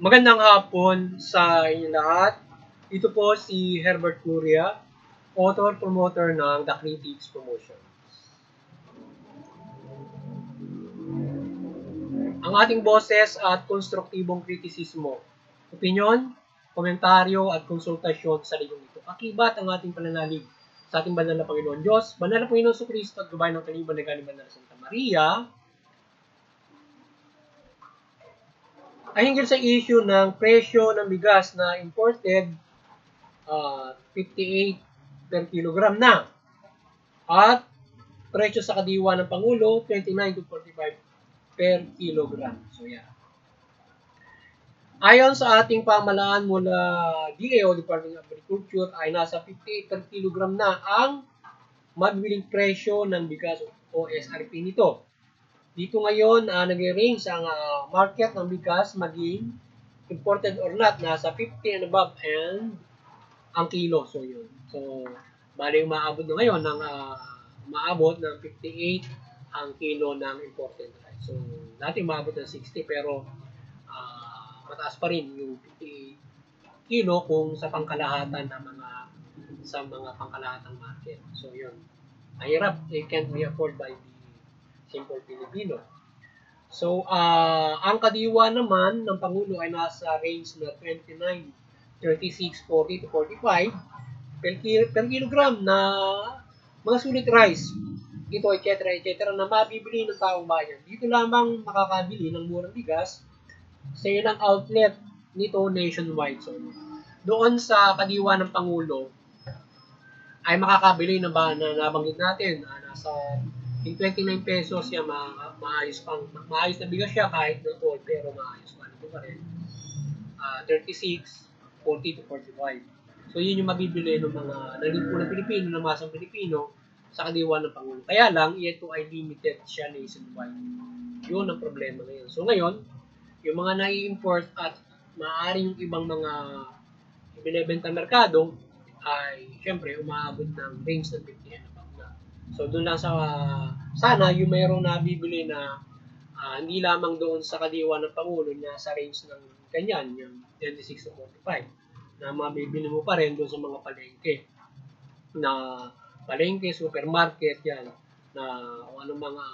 Magandang hapon sa inyo lahat. Ito po si Herbert Curia, author-promoter ng The Critics Promotion. Ang ating boses at konstruktibong kritisismo, opinyon, komentaryo at konsultasyon sa ligong ito. Akibat ang ating pananalig sa ating banal na Panginoon Diyos, banal na Panginoon Kristo at gabay ng kanyang banal na Santa Maria, ay hinggil sa issue ng presyo ng bigas na imported 58 per kilogram na at presyo sa kadiwa ng Pangulo 29 to 45 per kilogram. So yan. Ayon sa ating pamalaan mula DA o Department of Agriculture ay nasa 58 per kilogram na ang mabibiling presyo ng bigas o SRP nito. Dito ngayon, nag-range ang market ng bigas maging imported or not, nasa 50 and above and ang kilo. So, yun. So, bali umaabot na ngayon ng umaabot ng 58 ang kilo ng imported rice. So, dati umaabot ng 60 pero mataas pa rin yung 58 kilo kung sa pangkalahatan ng mga pangkalahatang market. So, yun. Mahirap. It can't be afforded by the simple Pilipino. So, ang kadiwa naman ng Pangulo ay nasa range na 29, 36, 40 to 45 per kilogram na mga sulit rice. Ito, etc. na mabibili ng taong bayan. Dito lamang makakabili ng murang bigas sa ilang outlet nito nationwide. So, doon sa kadiwa ng Pangulo ay makakabili na ba na nabanggit natin nasa in 29 pesos siya maayos na bigas siya kahit na old pero maayos pa ito pa rin. 36, 40 to 45. So yun yung mabibili ng mga nalipunan Pilipino, ng masang Pilipino sa kadiwa ng Pangulo. Kaya lang, ito ay limited siya nationwide. Yun ang problema ngayon. So ngayon, yung mga nai-import at maaari yung ibang mga binibenta merkado ay syempre umaabot ng range ng 50 and above na. So doon lang sana yung mayroong nabibili na hindi lamang doon sa kadiwa ng Pangulo na sa range ng ganyan, yung 26 to 45 na mabibili mo pa rin doon sa mga palengke, supermarket yan na o anong mga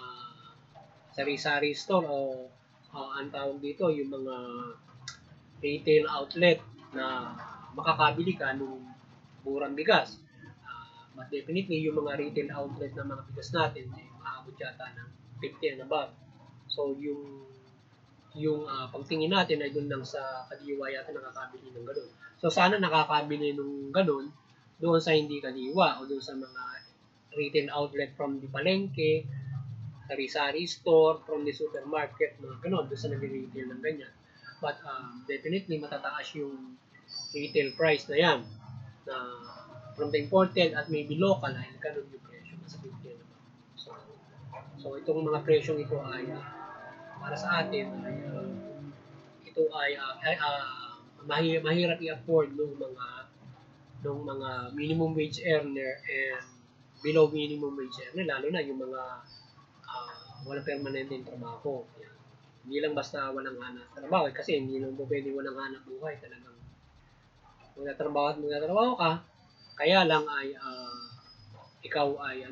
sari-sari store o ang tawag dito yung mga retail outlet na makakabili ka ng murang bigas. But definitely, yung mga retail outlet ng mga bigas natin ay maabot yata ng 50 and above. So, yung pagtingin natin ay doon lang sa kadiwa yata nakakabili ng ganun. So, sana nakakabili ng ganun doon sa hindi kadiwa o doon sa mga retail outlet from the palengke, sari-sari store, from the supermarket, mga ganun, doon sa nag-retail ng ganyan. But definitely, matataas yung retail price na yan na from the imported at maybe local ay ganun yung presyo sa 50 naman. So itong mga presyong ito ay para sa atin ay ito ay mahirap i-afford ng mga minimum wage earner and below minimum wage earner, lalo na yung mga walang permanenteng trabaho. Hindi lang basta walang hanap trabaho kasi hindi lang po pwede walang hanap buhay, talagang magtatrabaho ka, kaya lang ay ikaw ay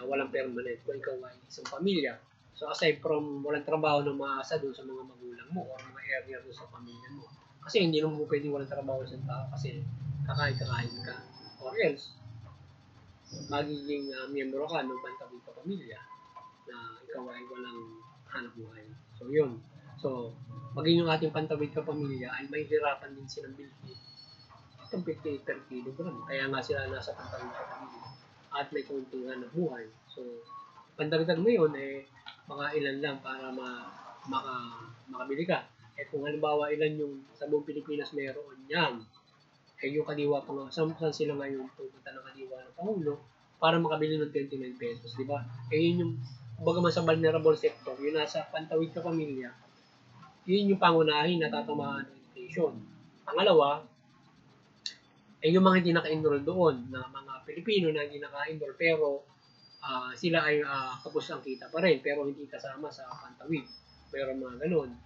walang permanent kung ikaw ay isang pamilya. So aside from walang trabaho na maasa doon sa mga magulang mo o mga area doon sa pamilya mo. Kasi hindi naman mo pwedeng walang trabaho sa tao kasi kakain ka. Or else, magiging miyembro ka ng pantawid ka pamilya na ikaw ay walang hanap buhay. So yun. So, maging yung ating pantawid ka pamilya ay may hirapan din silang bilhin. Itong 58 per kilogram. Kaya nga sila nasa pantawid ka pamilya. At may kauntingan na buhay. So, pandagdag mo yun, mga ilan lang para makabili ka. Kung halimbawa ilan yung sa buong Pilipinas mayroon yan, yung kadiwa pa nga, saan sila ngayon pupunta ng kadiwa ng Pangulo para makabili ng 29 pesos, di ba? Yun yung, kumbaga sa vulnerable sector, yung nasa pantawid ka pamilya, yun yung pangunahin na tatamaan ng inflation. Pangalawa, yung mga hindi naka-enroll doon na mga Pilipino na hindi naka-enroll pero sila ay kapos ang kita pa rin pero hindi kasama sa pantawid. Pero mga ganun.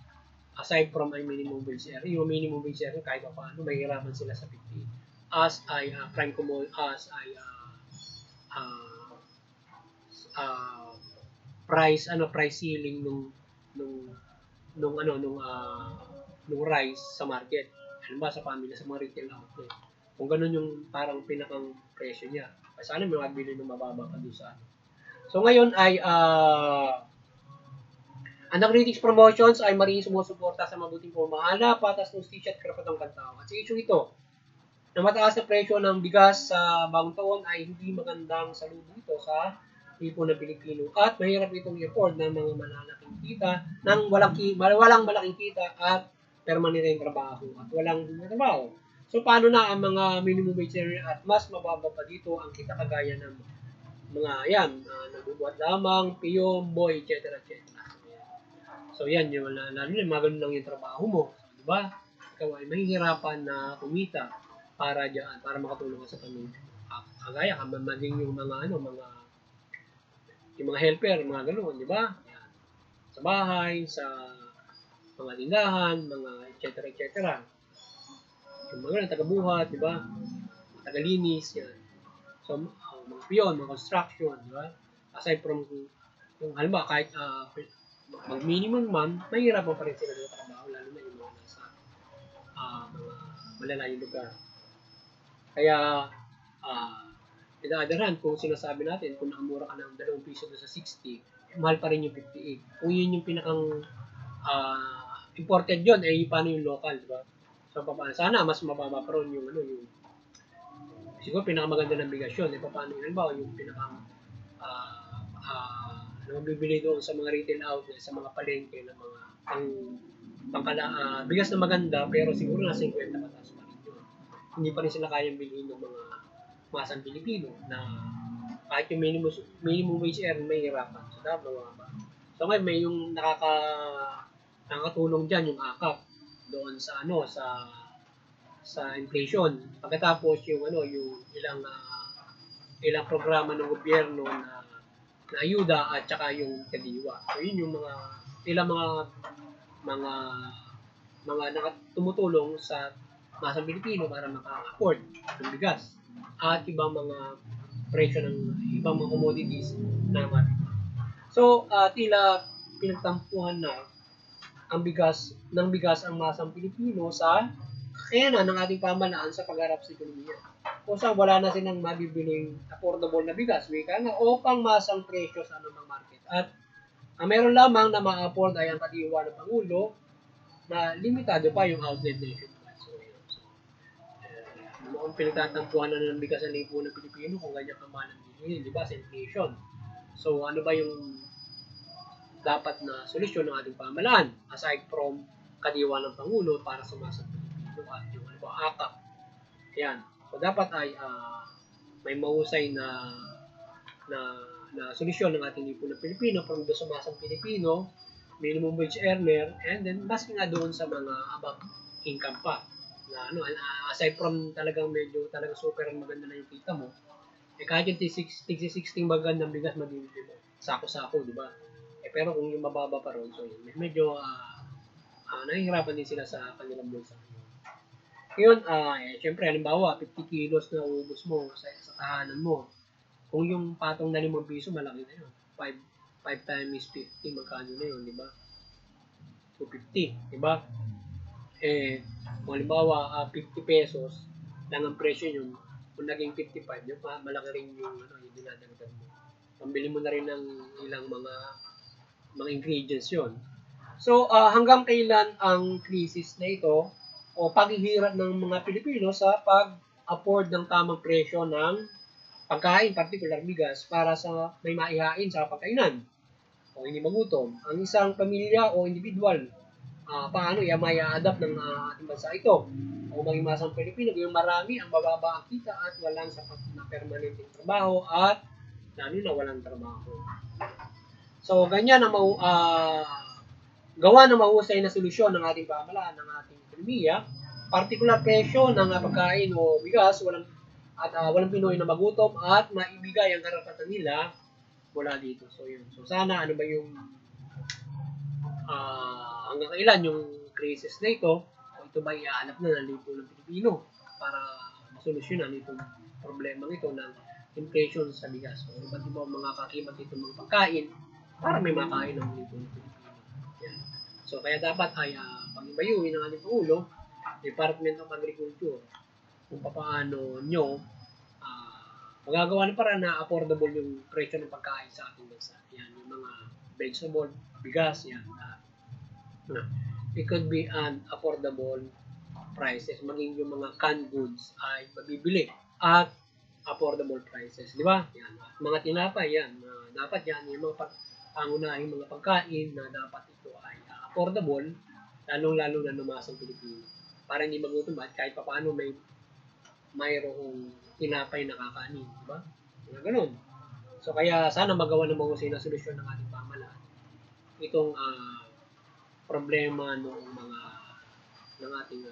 Aside from ay minimum wage area, yung minimum wage area kahit pa paano mahihirapan sila sa 50 as ay prime as ay price ceiling nung rice sa market. Ano ba sa pamilya sa mga retail outlet. Kung ganun yung parang pinakang presyo niya. Sana may mabili ng mababa pa doon sa ano. So ngayon ay ang critics promotions ay maring sumusuporta sa mabuting pamamahala, patas, justisya at karapatang kantao. At sa issue ito, na mataas na presyo ng bigas sa bagong taon ay hindi magandang salubong ito sa tipo ng Pilipino at mahirap itong i-afford ng mga malalaking kita ng walang malaking kita at permanenteng trabaho at walang trabaho. So paano na ang mga minimum wage at mas mababa pa dito ang kita kagaya ng mga nabubuhat lamang, piyo, boy, etc. etc. So yan, yung lalo na mga ganun lang yung trabaho mo. So, di ba? Ikaw ay mahihirapan na kumita para diyan, para makatulong ka sa pamilya. Kagaya ka, maging yung yung mga helper, mga ganoon, di ba? Yan. Sa bahay, sa mga tindahan, mga etc. etc. Yung mga taga-buhat, di ba? Taga-linis, yan. So, mga piyon, mga construction, di ba? Aside from yung halimbawa kahit mag-minimum man, mahirapan pa rin sila sa trabaho, lalo na yung mga nasa mga malalayong lugar. Kaya, in the other hand, kung sinasabi natin, kung nakamura ka ng 2 piso sa 60, mahal pa rin yung 58. Kung yun yung pinakang imported yun, paano yung local, di ba? So, sana mas mababa pa rin yung siguro pinakamaganda ng bigas yun. Paano yun? Halimbawa, yung pinakang bibili doon sa mga retail outlet, sa mga palengke ng mga bigas na maganda, pero siguro nasa 50 pataas pa rin yun. Hindi pa rin sila kayang bilhin ng mga masang Pilipino na kahit yung minimum wage earn, may hirapan. So, dapat mababa. So, ngayon, may yung nakakatulong dyan, yung AKAP, doon sa sa inflation. Pagkatapos yung yung ilang programa ng gobyerno na ayuda at saka yung kadiwa. So yun yung ilang mga tumutulong sa masang Pilipino para maka-afford ng bigas at ibang mga presyo ng ibang mga commodities na market. So tila pinagtampuhan na ang bigas ang masang Pilipino sa kakayanan ng ating pamahalaan sa pagharap sa ekonomiya. Kung saan wala na silang mabibiling affordable na bigas, wika nga, o pangmasang presyo sa anumang market. At ang meron lamang na ma-afford ay ang kadiwa ng Pangulo na limitado pa yung outlet nationwide. So, mukhang pinagtatampuhan na ng bigas ang lipo ng Pilipino kung ganyan kamahal ang bilihin, di ba, sa inflation. So, ano ba yung dapat na solusyon ng ating pamahalaan aside from kadiwa ng Pangulo para sa masang Pilipino at yung AKAP. Yan. So, dapat ay may mahusay na solusyon ng ating lipo ng Pilipino from doon sa masang Pilipino, minimum wage earner, and then maski nga doon sa mga above income pa. Na aside from talagang medyo talagang super maganda na yung kita mo, kahit yung 60 magandang bigas mabibili mo. Sako-sako, di ba? Pero kung yung mababa pa ron, so medyo nahihirapan din sila sa kanilang bulsa. Ngayon, syempre, halimbawa, 50 kilos na ubos mo sa tahanan mo. Kung yung patong na 5 piso, malaki na yun. 5 times 50, magkano na yun, di ba? 250, di ba? Kung halimbawa, 50 pesos lang ang presyo yun, kung naging 55, yung malaki rin yung dinadagdag mo. Pambili mo na rin ng ilang mga ingredients yun. So, hanggang kailan ang krisis na ito o paghihirap ng mga Pilipino sa pag-afford ng tamang presyo ng pagkain, particular bigas, para sa may maihain sa pagkainan o hindi magutom. Ang isang pamilya o individual, paano may adapt ng ating bansa ito o maging masang Pilipino, yung marami ang mababa ang kita at walang sapat na permanenteng trabaho at lalo na walang trabaho. So, ganyan ang gawa ng mahusay na solusyon ng ating pamahalaan, ng ating ekonomiya particular presyo ng pagkain o bigas, walang Pinoy na magutom at maibigay ang karapatan nila mula dito. So yun. So sana ano ba yung hanggang kailan yung crisis na ito, o ito ba iaanap na ng lipunan ng Pilipino para masolusyonan itong problema ito ng inflation sa bigas. So iba't ibang mga kakibat ito mga pagkain para may makain ng lipunan ng Pilipino. Yan. So kaya dapat ay pag-ibayuhin ng ating Pangulo, Department of Agriculture, kung paano nyo magagawa ng paraan na affordable yung presyo ng pagkain sa ating bansa. Yan, yung mga vegetable, bigas, yan. It could be an affordable prices. Maging yung mga canned goods ay mabibili at affordable prices. Di ba? Yan. At mga tinapay, yan. Dapat yan, yung mga pangunahing mga pagkain na dapat ito ay affordable, lalong-lalo na lumasang Pilipino. Para hindi magutom at kahit paano mayroong tinapay na kakanin. Di ba? Ganun. So kaya sana magawa ng mahusay na solusyon ng ating pamahalaan itong problema ng ating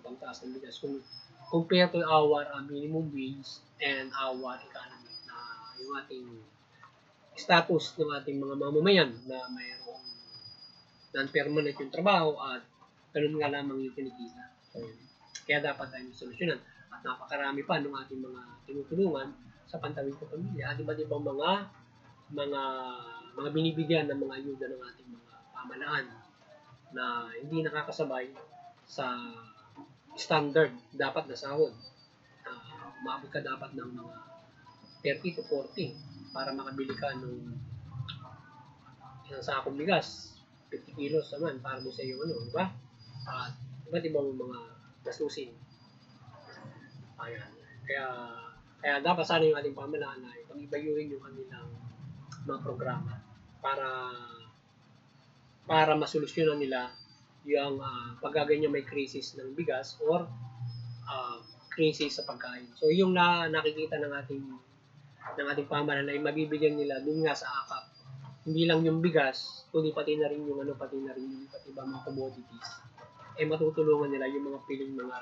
pangtaas ng bigas kung compared to our minimum wage and our economy na yung ating status ng ating mga mamamayan na mayroong non-permanent yung trabaho at ganun nga lamang yung kinikita. So, kaya dapat tayo solusyonan at napakarami pa ng ating mga tinutulungan sa pantawid sa pamilya at iba't ibang mga binibigyan ng mga ayuda ng ating mga pamahalaan na hindi nakakasabay sa standard dapat na sahod. Umabot ka dapat ng mga 30 to 40 para makabili ka ng isang sakong bigas, 50 kilos naman para mo sa iyo di ba? At iba't ibang mga gastusin. Ayan. Kaya dapat sana yung ating pamahalaan ay pag-ibayuhin yung kanilang mga programa para masolusyonan nila yung pagkaganyan may crisis ng bigas or crisis sa pagkain. So yung nakikita ng ating pamahalaan ay mabibigyan nila dun nga sa akap. Hindi lang yung bigas, kundi pati na rin yung pati ibang mga commodities. Matutulungan nila yung mga piling mga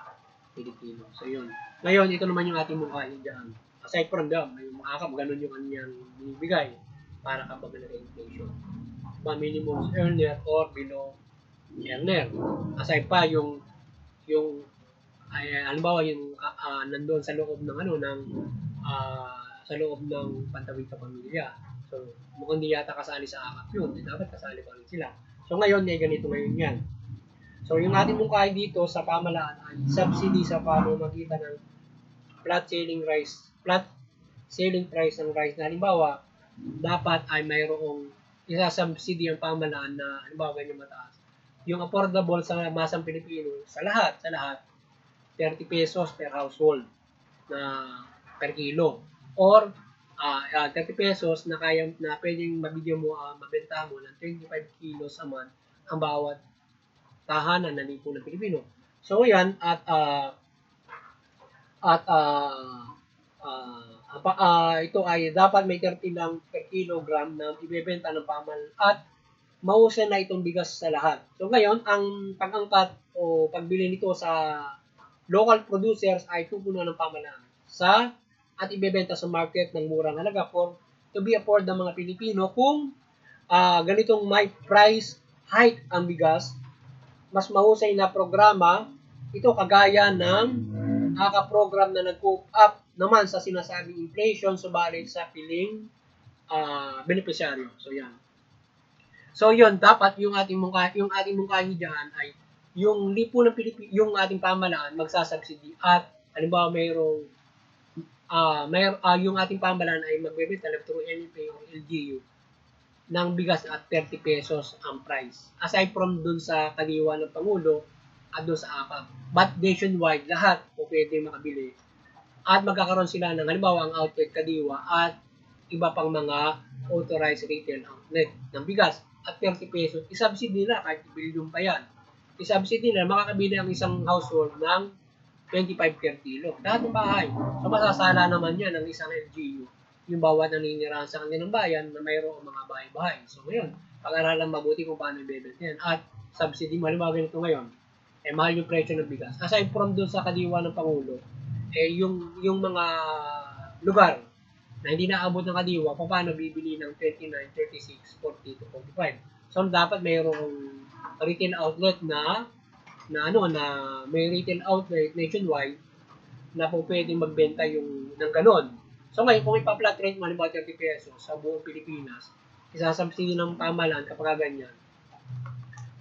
Pilipino. So yun. Ngayon, ito naman yung ating mungkahin dyan. Aside from them, yung mga akap, ganun yung kanyang binibigay para kapag nag-inflation. Minimum earner or below earner. Aside pa yung halimbawa yung nandoon sa loob ng sa loob ng pantawid sa pamilya. So mukhang di yata kasali sa akap yun, dapat kasali pa rin sila. So ngayon ganito ngayon yan. So yung ating mungkahin dito sa pamahalaan ay subsidy sa pamamagitan ng flat selling price ng rice na halimbawa dapat ay mayroong isa-subsidy ang pamahalaan na halimbawa ganyan mataas. Yung affordable sa masang Pilipino sa lahat 30 pesos per household na per kilo or 30 pesos na pwedeng mabigyan mo mabenta mo ng 25 kilos a month ang bawat tahanan na lipunan ng Pilipino. So yan ito ay dapat may 30 lang per kilogram na ibebenta ng pamahalaan at mahusay na itong bigas sa lahat. So ngayon, ang pag-angkat o pagbili nito sa local producers ay pupuno ng pamahalaan at ibebenta sa market ng murang halaga to be afford ng mga Pilipino kung ganitong may price hike ang bigas, mas mahusay na programa ito kagaya ng program na nag-cope up naman sa sinasabing inflation subalit sa piling beneficiaryo. So yan. So yun, dapat yung ating mungkahi diyan ay yung lipunan ng Pilipinas, yung ating pamahalaan magsasubsidy at halimbawa yung ating pamahalaan ay magbebenta through NFA or LGU ng bigas at 30 pesos ang price. Aside from dun sa kadiwa ng Pangulo at dun sa akap. But nationwide, lahat po pwede makabili. At magkakaroon sila ng halimbawa ang outlet kadiwa at iba pang mga authorized retail outlet ng bigas at 30 pesos. I-subsidy nila kahit billion pa yan. I-subsidy nila, makakabili ang isang household ng 25 per kilo. Lahat ng bahay. So masasala naman yan ng isang LGU. Yung bawat naninirahan sa kanilang bayan na mayroong mga bahay-bahay. So ngayon, pag-aralan mabuti kung paano ibebenta yan. At subsidy mo, halimbawa ganito ngayon. mahal yung presyo ng bigas. Aside from dun sa kadiwa ng Pangulo, yung mga lugar na hindi naabot ng kadiwa, paano bibili ng 29, 36, 40 to 45? So, dapat mayroong retail outlet na may retail outlet nationwide na po pwedeng magbenta yung ng ganon. So ngayon, kung ipa-flat rate mo, halimbawa 30 pesos sa buong Pilipinas, isasubsidy ng pamahalaan kapag ganyan,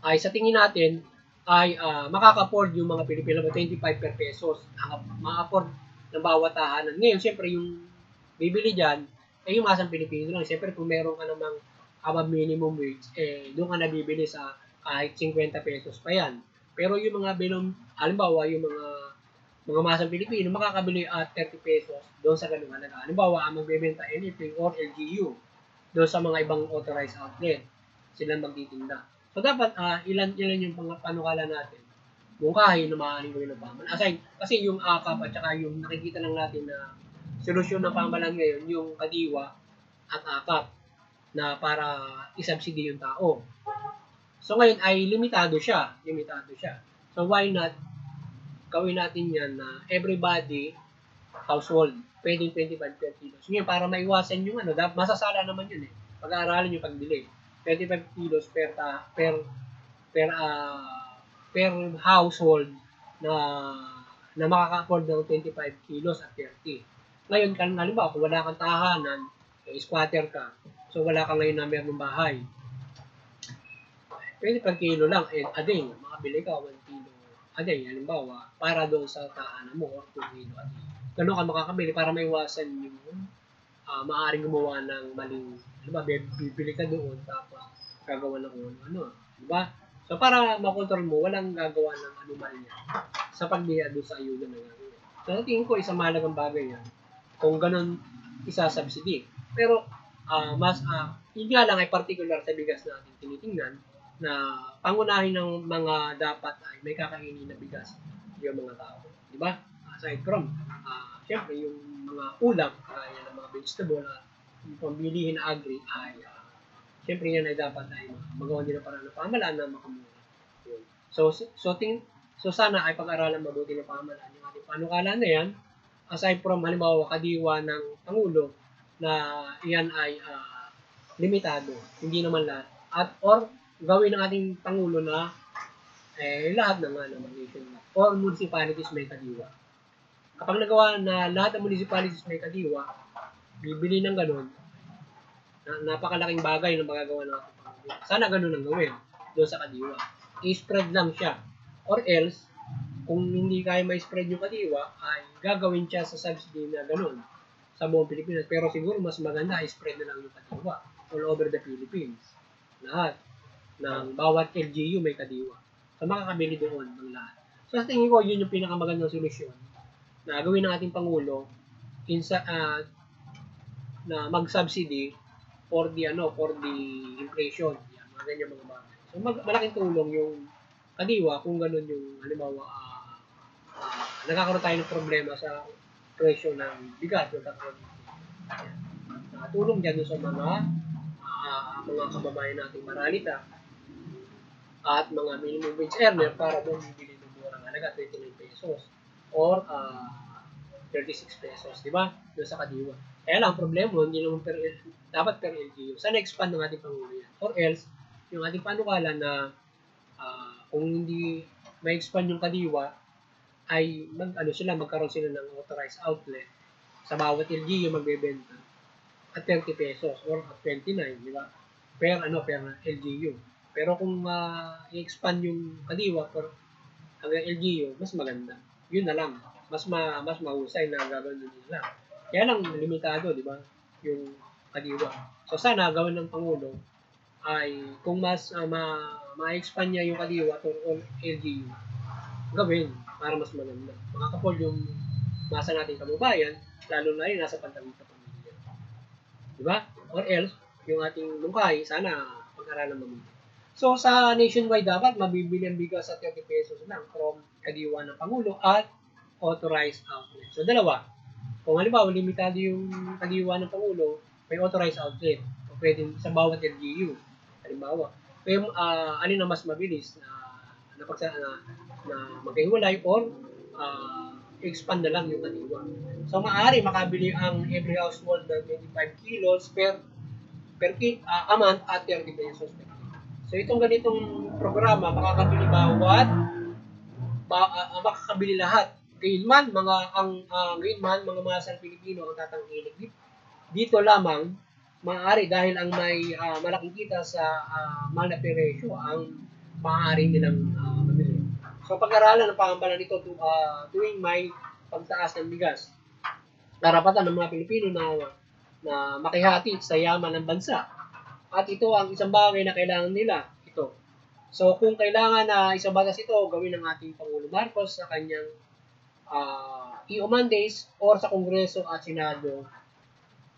ay sa tingin natin, ay makaka-afford yung mga Pilipino 25 per pesos. Ma-afford ng bawat tahanan. Ngayon, siyempre, yung bibili dyan, yung masang Pilipino lang. Siyempre, kung meron ka namang above minimum wage, doon ka nabibili sa kahit 50 pesos pa yan. Pero yung mga halimbawa, yung mga masang Pilipino, makakabili at 30 pesos doon sa ganung halaga. Halimbawa, ang magbebenta anything or LGU doon sa mga ibang authorized outlet. Sila magtitinda. So, dapat ilan yung panukala natin. Mungkahin na maaaring gawin ng pamahalaan. Aside, kasi yung AKAP at saka yung nakikita lang natin na solusyon ng pamahalaan ngayon, yung kadiwa at AKAP na para isubsidy yung tao. So, ngayon ay limitado siya. So, why not gawin natin yan na everybody household, pwedeng 25 per kilos. Ngayon, para maiwasan yung masasala naman yun Pag-aaralan yung pagbili. 25 kilos per household na makaka-afford ng 25 kilos at 30. Ngayon, halimbawa, kung wala kang tahanan, squatter ka, so wala kang ngayon na meron bahay, 25 kilo lang, ading, makabili ka 1 kilo ading, halimbawa, para doon sa tahanan mo, or 2 kilo ading. Ganun ka makakabili para maiwasan yung maaaring gumawa ng maling, bibili ka doon, tapos gagawa ng diba? So, para makontrol mo, walang gagawa ng anomalya sa pagbili doon sa ayuda na gagawin. So, tingin ko, isang mahalagang bagay yan. Kung ganun, isasubsidy. Pero, hindi nga lang ay particular sa bigas natin tinitingnan na pangunahin ng mga dapat ay may kakainin na bigas yung mga tao. Diba? Aside from, syempre, yung mga ulam, kaya ng mga vegetable, yung pambilihin na agri ay siyempre yan ay dapat ay magawa din ng paraan ng pamahalaan na makamura. So sana ay pag-aralan mabuti ng pamahalaan yung ating panukala na yan, aside from halimbawa kadiwa ng Pangulo na yan ay limitado, hindi naman lahat. Or gawin ng ating Pangulo na lahat ng nation or municipalities may kadiwa. Kapag nagawa na lahat ng municipalities may kadiwa, bibili ng ganun, napakalaking bagay na magagawa ng ating Pangulo. Sana ganun ang gawin doon sa kadiwa. I-spread lang siya. Or else, kung hindi kaya ma-spread yung kadiwa, ay gagawin siya sa subsidy na ganun sa buong Pilipinas. Pero siguro mas maganda, i-spread na lang yung kadiwa all over the Philippines. Lahat. Ng bawat LGU may kadiwa. So, makakabili doon ng lahat. So, sa tingin ko, yun yung pinakamagandang solusyon na gawin ng ating Pangulo na mag-subsidy for the inflation. Yan, mga ganyan mga bagay. So, malaking tulong yung kadiwa kung ganun yung, halimbawa, nagkakaroon tayo ng problema sa presyo ng bigas. Tulong dyan sa mga kababayan nating maralita at mga minimum wage earner para doon bibili ng murang halaga, 29 pesos or 36 pesos, di ba? Doon sa kadiwa. Kaya lang, problema, hindi naman dapat per LGU. Sana expand ng ating Pangulo yan. Or else, yung ating panukala na kung hindi may expand yung kadiwa, ay magkaroon sila ng authorized outlet sa bawat LGU magbebenta at 30 pesos or at 29, di ba? Per LGU. Pero kung i-expand yung kadiwa per hanggang LGU, mas maganda. Yun na lang. Mas mahusay na gagawin nila. Kaya lang limitado, di ba? Yung kadiwa. So sana gawin ng Pangulo ay kung mas ma-expand niya yung kadiwa to LGU, gawin para mas maganda. Makakapol yung masa nating kababayan, lalo na yung nasa pantawid sa pamilya. Di ba? Or else, yung ating mungkahi, sana pag-aralan mabuti. So, sa nationwide dapat, mabibili ang bigas sa 30 pesos lang from kadiwa ng Pangulo at authorized outlet. So, dalawa. Kung halimbawa, limitado yung kadiwa ng Pangulo, may authorized outlet. O pwedeng sa bawat LGU. Halimbawa, alin na mas mabilis na na maghiwalay or expand na lang yung kadiwa. So maaari makabili ang every household ng 25 kilos per a month at 30 pesos per kilo. So itong ganitong programa makakabili makakabili lahat. Gayunman mga masang Pilipino ang tatangkilik dito lamang maaari dahil ang may malaking kita sa mahal na presyo ang maaari nilang mabili. So pag-aralan ng pamahalaan nito tuwing may pagtaas ng bigas. Karapatan ng mga Pilipino na makihati sa yaman ng bansa. At ito ang isang bagay na kailangan nila. Ito. So kung kailangan na isang batas ito gawin ng ating Pangulo Marcos sa kanyang EO mandates or sa Kongreso at Senado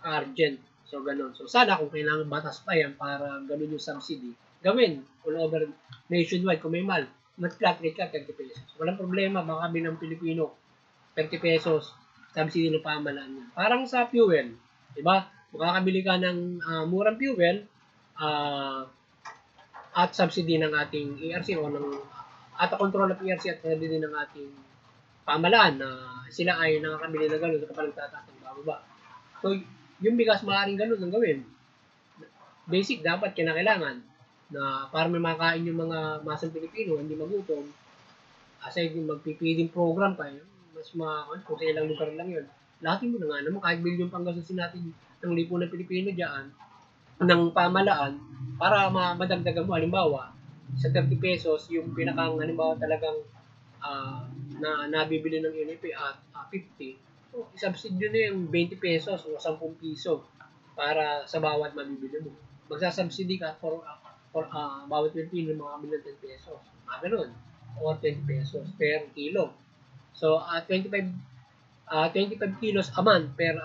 urgent. So, ganun. So, sana kung kailangan batas pa yan para ganun yung subsidy, gawin all over nationwide kung may mal. Mag-flat rate ka, 30 pesos. Walang problema, baka ng Pilipino, 30 pesos, subsidy ng pamahalaan niya. Parang sa fuel, di ba? Makakabili ka ng murang fuel at subsidy ng ating ERC o at control ng ERC at subsidy ng ating pamahalaan na sila ay nakakabili na gano'n kapag nagtataas ng bababa. So, yung bigas maaaring ganun ang gawin. Basic, dapat kinakailangan na para may makain yung mga masang Pilipino, hindi magutom, aside yung magpipiding program pa, mas kung sa ilang lugar lang yun, lahatin mo na nga naman, kahit bilyong panggastusin natin ng lipunan ng Pilipino dyan, ng pamahalaan, para madagdagan mo, halimbawa, sa 30 pesos, yung pinakang, halimbawa talagang na nabibili ng NFA at 50, so, isubsidy na yung 20 pesos o 10 piso para sa bawat mabibili mo. Magsasubsidy ka for bawat Pilipino makakabili ng 10 pesos. Ganun. Or 20 pesos per kilo. So, 25 kilos a month per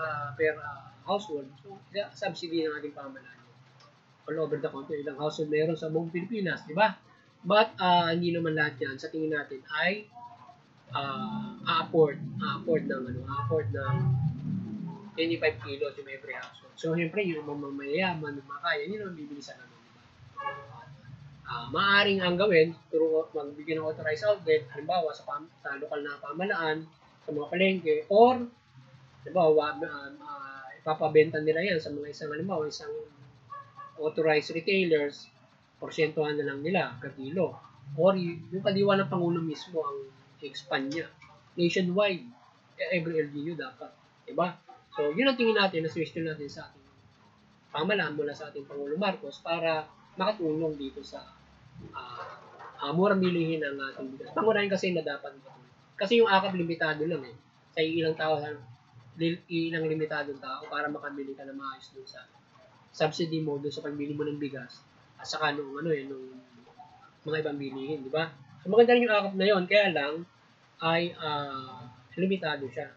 household. So, subsidy ng ating pamahalaan. All over the country. Ilang household meron sa buong Pilipinas, di ba? But, hindi naman lahat yan sa tingin natin ay a-afford ng 25 kilos yung every household. So, siyempre, yung mga mayayaman, yung makaya, yun ang bibili sa ganun. Maaring ang gawin, magbigyan ng authorized outlet, halimbawa sa lokal na pamahalaan, sa mga palengke, or, halimbawa, ipapabenta nila yan sa mga isang authorized retailers, porsyentuhan na lang nila, per kilo. Or, yung kadiwa ng Pangulo mismo ang expand niya. Nationwide, every LGU dapat. Diba? So, yun ang tingin natin, na question natin sa ating pamahalaan mula sa ating Pangulo Marcos para makatulong dito sa murang bilihin ng ating bigas. Pangunahin kasi na dapat kasi yung akap limitado lang sa ilang limitadong tao para makabili ka na maayos dun sa subsidy mo dun sa pagbili mo ng bigas at saka nung mga ibang bilihin, di ba? So, maganda rin yung akap na yon, kaya lang ay limitado siya.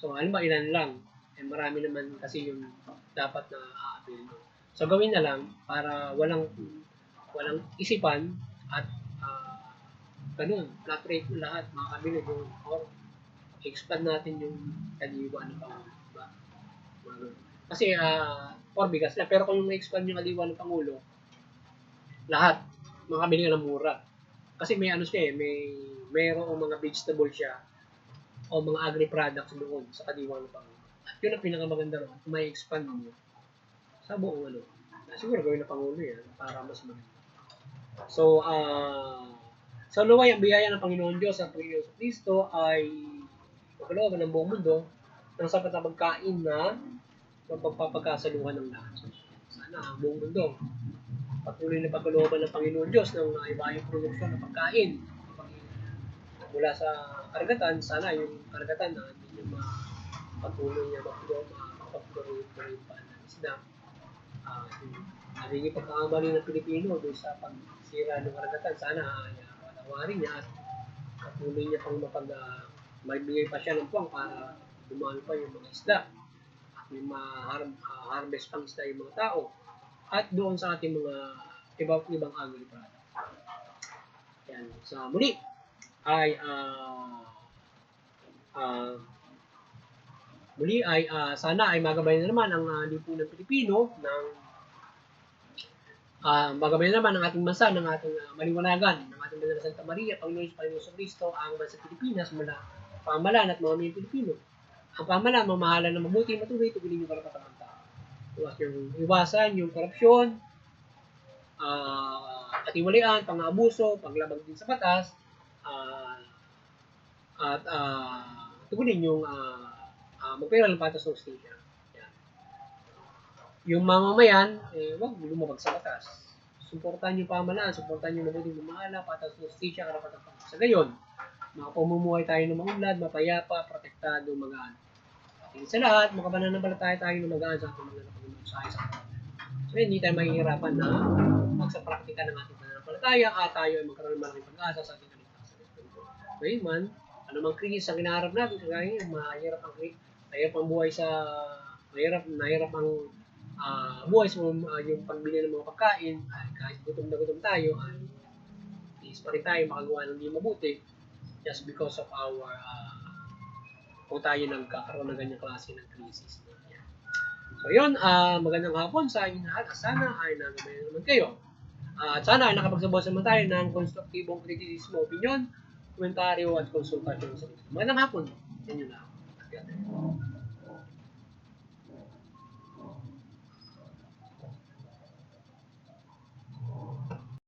So, halimbawa ilan lang. Marami naman kasi yung dapat na a-avail mo. So, gawin na lang para walang isipan at ganun, flat rate mo lahat, makakabili yung or expand natin yung kadiwa ng Pangulo. Diba? Kasi, or bigas na. Pero kung yung expand yung kadiwa ng Pangulo, lahat, makakabili ka ng mura. Kasi may mayroong mga vegetable siya o mga agri-products doon sa kadiwa ng Pangulo. At yun ang pinakamaganda ron, kung may expand mo sa buong siguro gawin ng Pangulo yan para mas maganda. So, sa luway ang biyaya ng Panginoon Diyos at Panginoon sa Kristo ay pagkalooban ng buong mundo ng sapat na pagkain na magpapagkasaluhan ng lahat. Sana ang buong mundo patuloy na pagkalooban ng Panginoon Diyos ng iba-ibang produksyon ng pagkain mula sa karagatan. Sana yung karagatan na hindi nyo patuloy niya mapagpatuloy pa ng isda. Nagiging pagkakamali ng Pilipino doon sa pagsira ng karagatan. Sana patawarin niya at patuloy niya pang magbigay pa siya ng puwang para dumami pa yung mga isda at may harvest pang isda yung mga tao at doon sa ating mga ibang agri-products. Yan. Sa muli ay sana ay magabayan na naman ang lipunan Pilipino ng Bagaman naman ng ating bansa, ng ating maliwanagan, ng ating bansa Santa Maria, Panginoon Kristo, ang bansa Pilipinas mula pamahalaan at mga Pilipino. Ang pamahalaan, mamahala ng mabuti, matuloy, tugulin yung karapatan ng tao. Iwasan yung korupsyon, katiwalian, pang-aabuso, paglabag din sa batas, at tugulin yung magpera ng patas ng hustisya. Yung mamamayan, wag lumabag sa batas. Suportahan yung pamahalaan, suportahan yung mabuting mamahala, patas ng hustisya, karapatan ng tao. Sa gayon, makapamumuhay tayo ng maunlad, mapayapa, protektado, magaan. Higit sa lahat, makapananampalataya tayo ng magaan sa ating mga napag-usahay sa kapatid. So, hindi tayo mahihirapan na magsapraktika ng ating pananampalataya at tayo ay magkaroon ng malaking pag-asa sa ating kaligtasan. Okay, man, anumang krisis ang kinaharap natin, kagaya yung mahirap ang buhay sa, mahirap ang buhay sa yung pagbili ng mga pagkain, ay kahit gutom na gutom tayo, ay is pa rin tayo makagawa ng hindi mabuti just because of our kung tayo nagkakaroon ng ganyang klase ng krisis. So yun, magandang hapon sa inyo lahat. Sana ay nagabayan naman kayo. At sana ay nakapagsabawas naman tayo ng konstruktibong kritisismo, opinion, komentaryo at konsultasyon sa inyo. Magandang hapon. Yan yun lang.